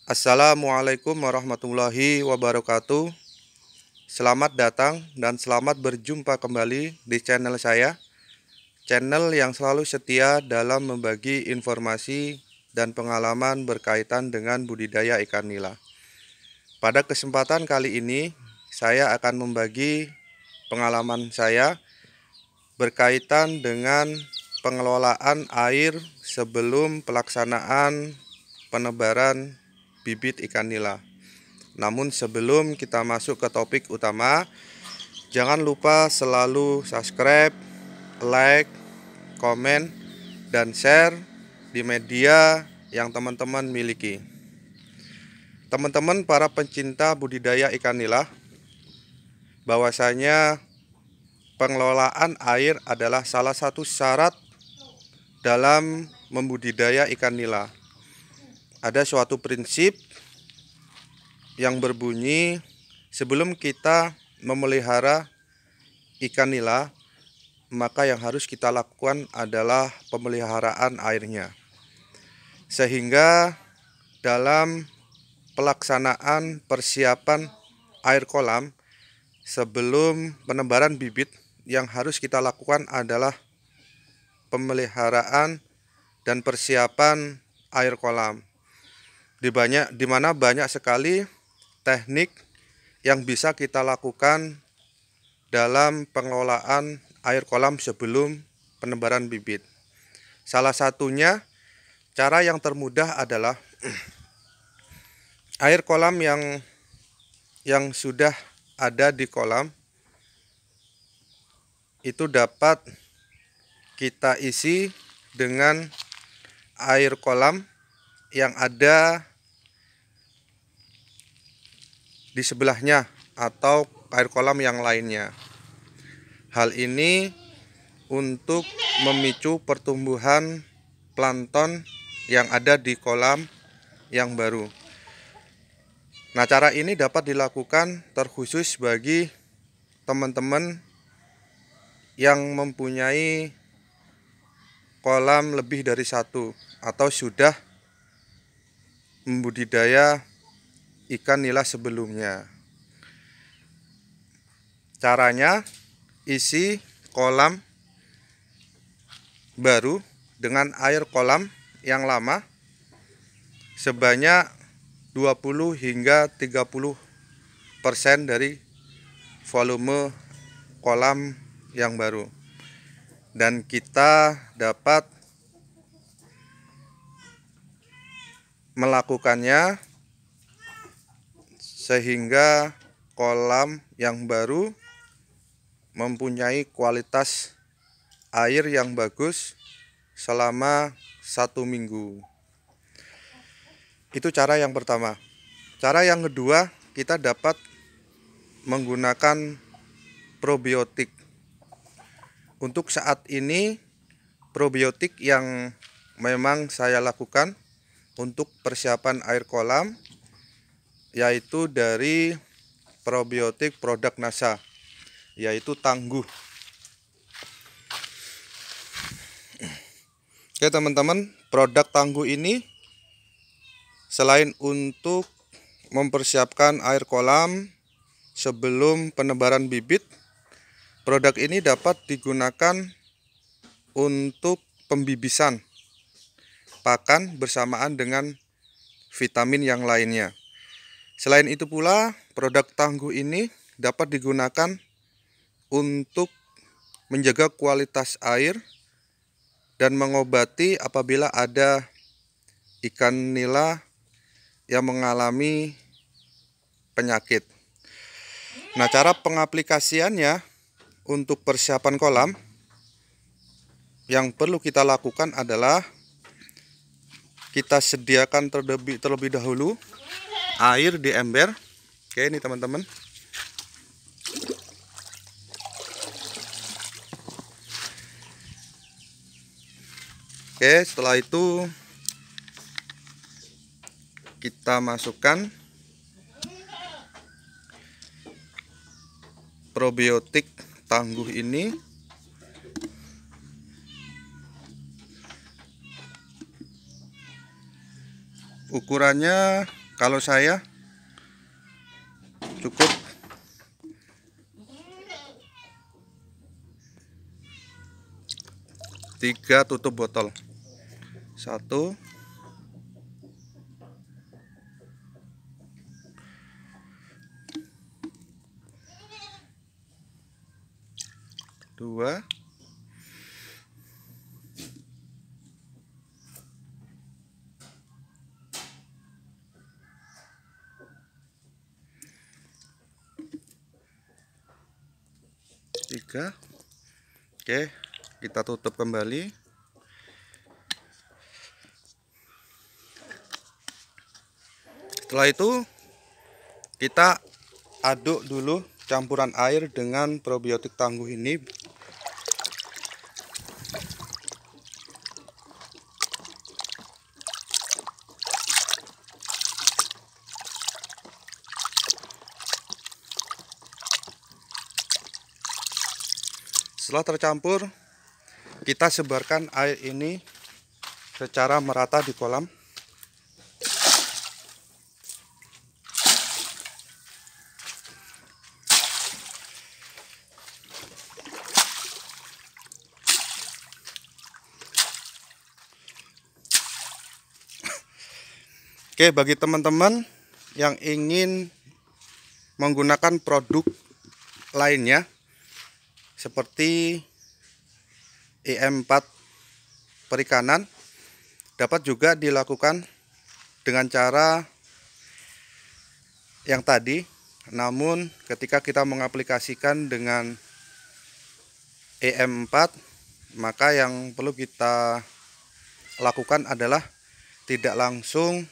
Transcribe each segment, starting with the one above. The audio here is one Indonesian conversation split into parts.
Assalamualaikum warahmatullahi wabarakatuh. Selamat datang dan selamat berjumpa kembali di channel saya, channel yang selalu setia dalam membagi informasi dan pengalaman berkaitan dengan budidaya ikan nila. Pada kesempatan kali ini, saya akan membagi pengalaman saya berkaitan dengan pengelolaan air sebelum pelaksanaan penebaran bibit ikan nila. Namun sebelum kita masuk ke topik utama, jangan lupa selalu subscribe, like, komen, dan share di media yang teman-teman miliki. Teman-teman para pencinta budidaya ikan nila, bahwasanya pengelolaan air adalah salah satu syarat dalam membudidaya ikan nila. Ada suatu prinsip yang berbunyi, sebelum kita memelihara ikan nila, maka yang harus kita lakukan adalah pemeliharaan airnya. Sehingga dalam pelaksanaan persiapan air kolam sebelum penebaran bibit, yang harus kita lakukan adalah pemeliharaan dan persiapan air kolam. Di mana banyak sekali teknik yang bisa kita lakukan dalam pengelolaan air kolam sebelum penebaran bibit. Salah satunya, cara yang termudah adalah air kolam yang sudah ada di kolam itu dapat kita isi dengan air kolam yang ada di sebelahnya atau air kolam yang lainnya. Hal ini untuk memicu pertumbuhan plankton yang ada di kolam yang baru. Nah, cara ini dapat dilakukan terkhusus bagi teman-teman yang mempunyai kolam lebih dari satu atau sudah membudidaya ikan nila sebelumnya. Caranya, isi kolam baru dengan air kolam yang lama sebanyak 20 hingga 30% dari volume kolam yang baru. Dan kita dapat melakukannya sehingga kolam yang baru mempunyai kualitas air yang bagus selama 1 minggu. Itu cara yang pertama. Cara yang kedua, kita dapat menggunakan probiotik. Untuk saat ini, probiotik yang memang saya lakukan untuk persiapan air kolam yaitu dari probiotik produk NASA, yaitu Tangguh. Oke teman-teman, produk Tangguh ini selain untuk mempersiapkan air kolam sebelum penebaran bibit, produk ini dapat digunakan untuk pembibisan pakan bersamaan dengan vitamin yang lainnya. Selain itu pula, produk Tangguh ini dapat digunakan untuk menjaga kualitas air dan mengobati apabila ada ikan nila yang mengalami penyakit. Nah, cara pengaplikasiannya untuk persiapan kolam yang perlu kita lakukan adalah kita sediakan terlebih dahulu air di ember. Oke, ini teman-teman. Oke, setelah itu kita masukkan probiotik Tangguh ini. Ukurannya Kalau saya cukup 3 tutup botol. 1, 2, 3. Oke, kita tutup kembali. Setelah itu kita aduk dulu campuran air dengan probiotik tangguh ini. Setelah tercampur, kita sebarkan air ini secara merata di kolam. Oke, bagi teman-teman yang ingin menggunakan produk lainnya seperti EM4 perikanan, dapat juga dilakukan dengan cara yang tadi. Namun ketika kita mengaplikasikan dengan EM4, maka yang perlu kita lakukan adalah tidak langsung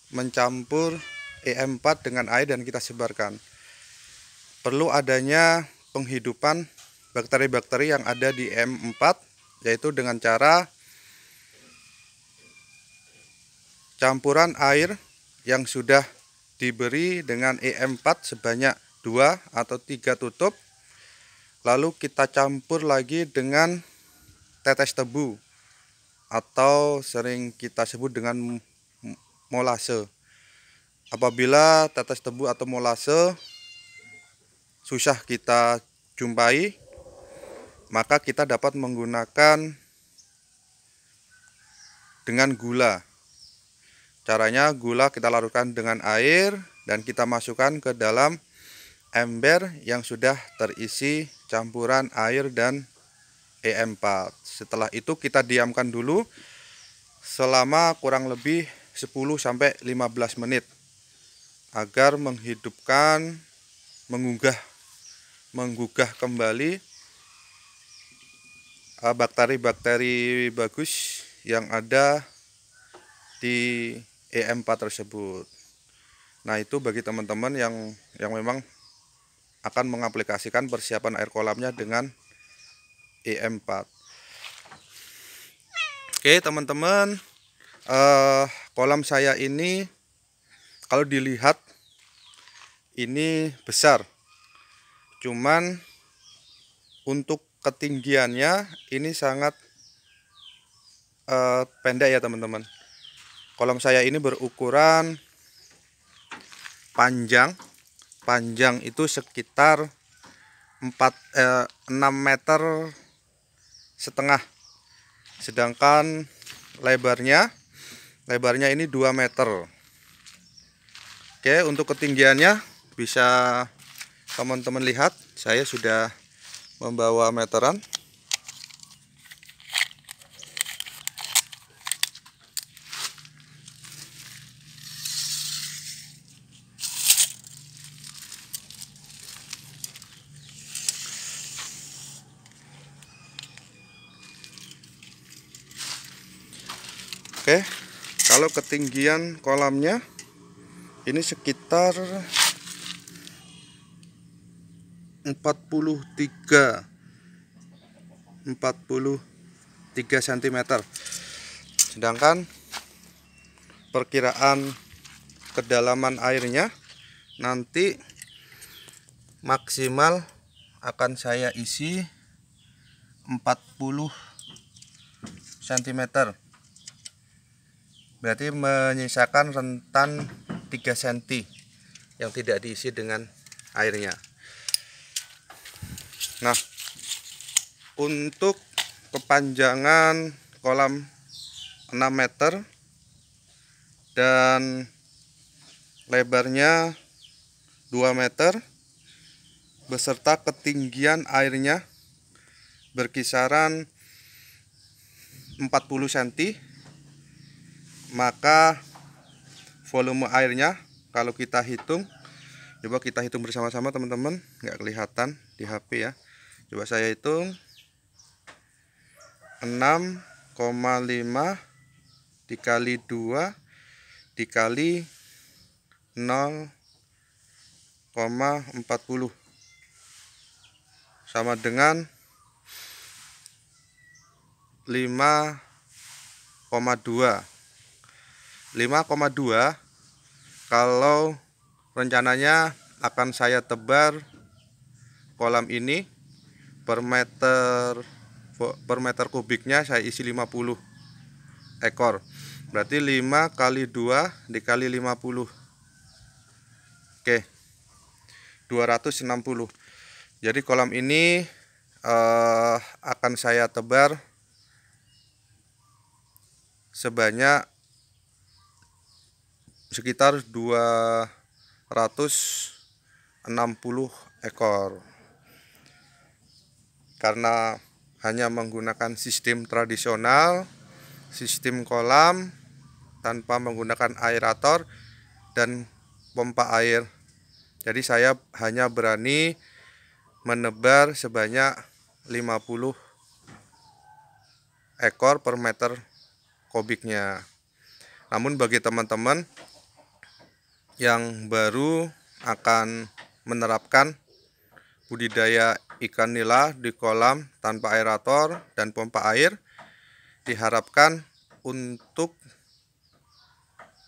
mencampur EM4 dengan air dan kita sebarkan. Perlu adanya penghidupan bakteri-bakteri yang ada di EM4, yaitu dengan cara campuran air yang sudah diberi dengan EM4 sebanyak 2 atau 3 tutup, lalu kita campur lagi dengan tetes tebu atau sering kita sebut dengan molase. Apabila tetes tebu atau molase susah kita jumpai, maka kita dapat menggunakan dengan gula. Caranya, gula kita larutkan dengan air dan kita masukkan ke dalam ember yang sudah terisi campuran air dan EM4. Setelah itu kita diamkan dulu selama kurang lebih 10-15 menit agar menghidupkan, menggugah kembali bakteri-bakteri bagus yang ada di EM4 tersebut. Nah, itu bagi teman-teman yang memang akan mengaplikasikan persiapan air kolamnya dengan EM4. Oke, teman-teman, kolam saya ini kalau dilihat ini besar, cuman untuk ketinggiannya ini sangat pendek ya teman-teman. Kolam saya ini berukuran panjang itu sekitar 6 meter setengah, sedangkan lebarnya ini 2 meter. Oke, untuk ketinggiannya bisa teman-teman lihat, saya sudah membawa meteran. Oke, kalau ketinggian kolamnya ini sekitar 43 cm. Sedangkan perkiraan kedalaman airnya nanti maksimal akan saya isi 40 cm. berarti menyisakan rentan 3 cm yang tidak diisi dengan airnya. Nah, untuk kepanjangan kolam 6 meter dan lebarnya 2 meter beserta ketinggian airnya berkisaran 40 cm, maka volume airnya kalau kita hitung, coba kita hitung bersama-sama teman-teman, nggak kelihatan di HP ya. Coba saya hitung 6,5 dikali 2 dikali 0,40 sama dengan 5,2. 5,2 kalau rencananya akan saya tebar kolam ini per meter kubiknya saya isi 50 ekor. Berarti 5 kali 2 dikali 50. Oke. 260. Jadi kolam ini akan saya tebar sebanyak sekitar 260 ekor. Karena hanya menggunakan sistem tradisional, sistem kolam tanpa menggunakan aerator dan pompa air. Jadi saya hanya berani menebar sebanyak 50 ekor per meter kubiknya. Namun bagi teman-teman yang baru akan menerapkan budidaya ikan nila di kolam tanpa aerator dan pompa air, diharapkan untuk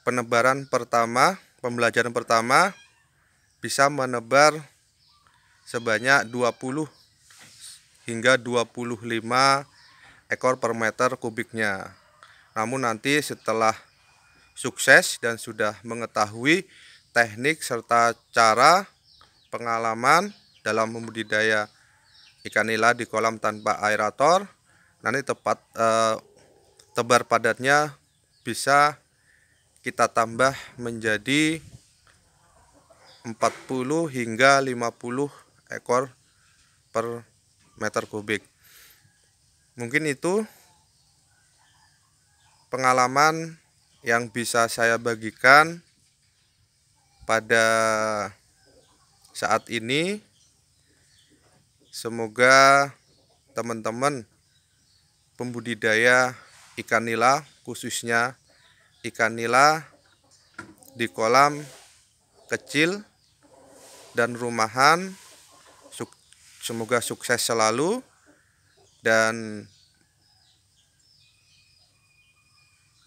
penebaran pertama, pembelajaran pertama bisa menebar sebanyak 20 hingga 25 ekor per meter kubiknya. Namun nanti setelah sukses dan sudah mengetahui teknik serta cara pengalaman dalam membudidaya ikan nila di kolam tanpa aerator, nanti tebar padatnya bisa kita tambah menjadi 40 hingga 50 ekor per meter kubik. Mungkin itu pengalaman yang bisa saya bagikan pada saat ini. Semoga teman-teman pembudidaya ikan nila, khususnya ikan nila di kolam kecil dan rumahan, semoga sukses selalu dan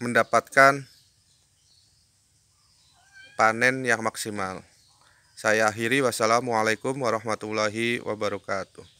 mendapatkan panen yang maksimal. Saya akhiri, wassalamualaikum warahmatullahi wabarakatuh.